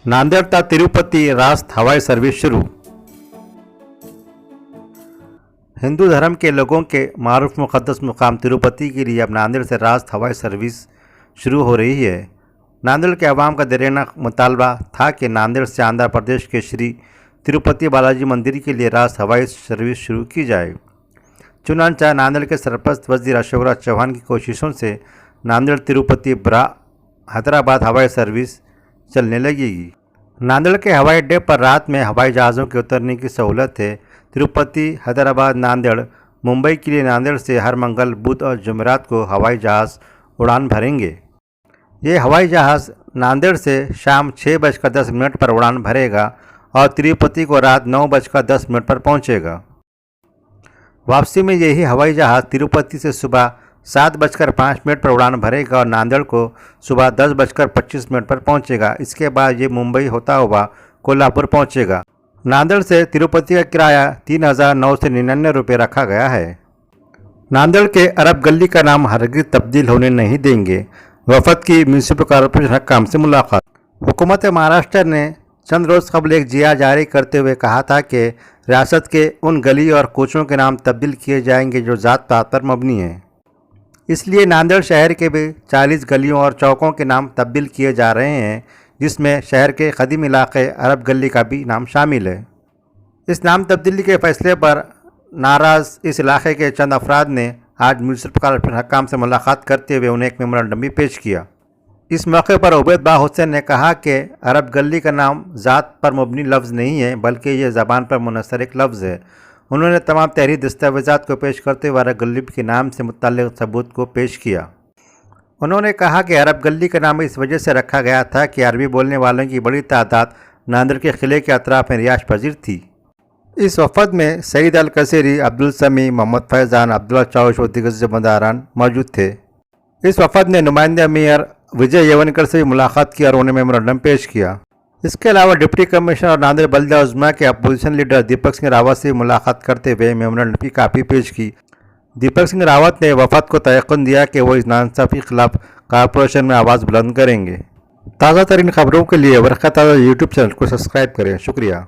नांदेड़ ता तिरुपति रास्त हवाई सर्विस शुरू। हिंदू धर्म के लोगों के मारूफ मुक़द्दस मुकाम तिरुपति के लिए अब नांदेड़ से रास्त हवाई सर्विस शुरू हो रही है। नांदेड़ के अवाम का देरीना मुतालबा था कि नांदेड़ से आंध्र प्रदेश के श्री तिरुपति बालाजी मंदिर के लिए रास्त हवाई सर्विस शुरू की जाए। चुनांचा नांदेड़ के सरपरस्त वज़ीर अशोकराज चौहान की कोशिशों से नांदेड़ तिरुपति ब्रा हैदराबाद हवाई सर्विस चलने लगेगी। नांदेड़ के हवाई अड्डे पर रात में हवाई जहाज़ों के उतरने की सहूलत है। तिरुपति हैदराबाद नांदेड़ मुंबई के लिए नांदेड़ से हर मंगल बुध और जुमेरात को हवाई जहाज़ उड़ान भरेंगे। ये हवाई जहाज़ नांदेड़ से शाम 6:10 पर उड़ान भरेगा और तिरुपति को रात 9:10 पर पहुंचेगा। वापसी में यही हवाई जहाज़ तिरुपति से सुबह 7:05 पर उड़ान भरेगा और नांदेड़ को सुबह 10:25 पर पहुंचेगा। इसके बाद ये मुंबई होता हुआ कोल्हापुर पहुंचेगा। नांदेड़ से तिरुपति का किराया 3,999 रुपये रखा गया है। नांदेड़ के अरब गली का नाम हरगिज़ तब्दील होने नहीं देंगे। वफद की म्यूनसिपल कॉरपोरेशन हक्काम से मुलाकात। हुकूमत महाराष्ट्र ने चंद रोज़ कबल एक जिया जारी करते हुए कहा था कि रियासत के उन गली और कोचों के नाम तब्दील किए जाएंगे जो ज़ात पात पर मबनी हैं। इसलिए नांदेड़ शहर के भी 40 गलियों और चौकों के नाम तब्दील किए जा रहे हैं, जिसमें शहर के कदीम इलाके अरब गली का भी नाम शामिल है। इस नाम तब्दीली के फैसले पर नाराज़ इस इलाके के चंद अफराद ने आज म्यूनसिपल कॉरपोरेशन हक्काम से मुलाकात करते हुए उन्हें एक मेमोरेंडम भी पेश किया। इस मौके पर उबैद बा हुसैन ने कहा कि अरब गली का नाम ज़ात पर मबनी लफ्ज़ नहीं है, बल्कि ये ज़बान पर मुनसर एक लफ्ज़ है। उन्होंने तमाम तहरीरी दस्तावेज़ात को पेश करते हुए अरब गली के नाम से मुतल्लिक़ सबूत को पेश किया। उन्होंने कहा कि अरब गली का नाम इस वजह से रखा गया था कि अरबी बोलने वालों की बड़ी तादाद नांदेड़ के किले के अतराफ़ में रिहाइश पजीर थी। इस वफद में सईद अल कसेरी, अब्दुल समी, मोहम्मद फैज़ान, अब्दुल्ला चौश और दीगर ज़िम्मेदारान मौजूद थे। इस वफद ने नुमाइंदा मेयर विजय यवनकर से भी मुलाकात की और उन्हें मेमोरेंडम पेश किया। इसके अलावा डिप्टी कमिश्नर और नांदेड़ बल्दिया उज़्मा के अपोजिशन लीडर दीपक सिंह रावत से मुलाकात करते हुए मेमोरेंडम की कापी पेश की। दीपक सिंह रावत ने वफद को तयक़ुन दिया कि वो इस नाइंसाफ़ी के खिलाफ कॉरपोरेशन में आवाज़ बुलंद करेंगे। ताज़ा तरीन खबरों के लिए वर्क़ा ताज़ा यूट्यूब चैनल को सब्सक्राइब करें। शुक्रिया।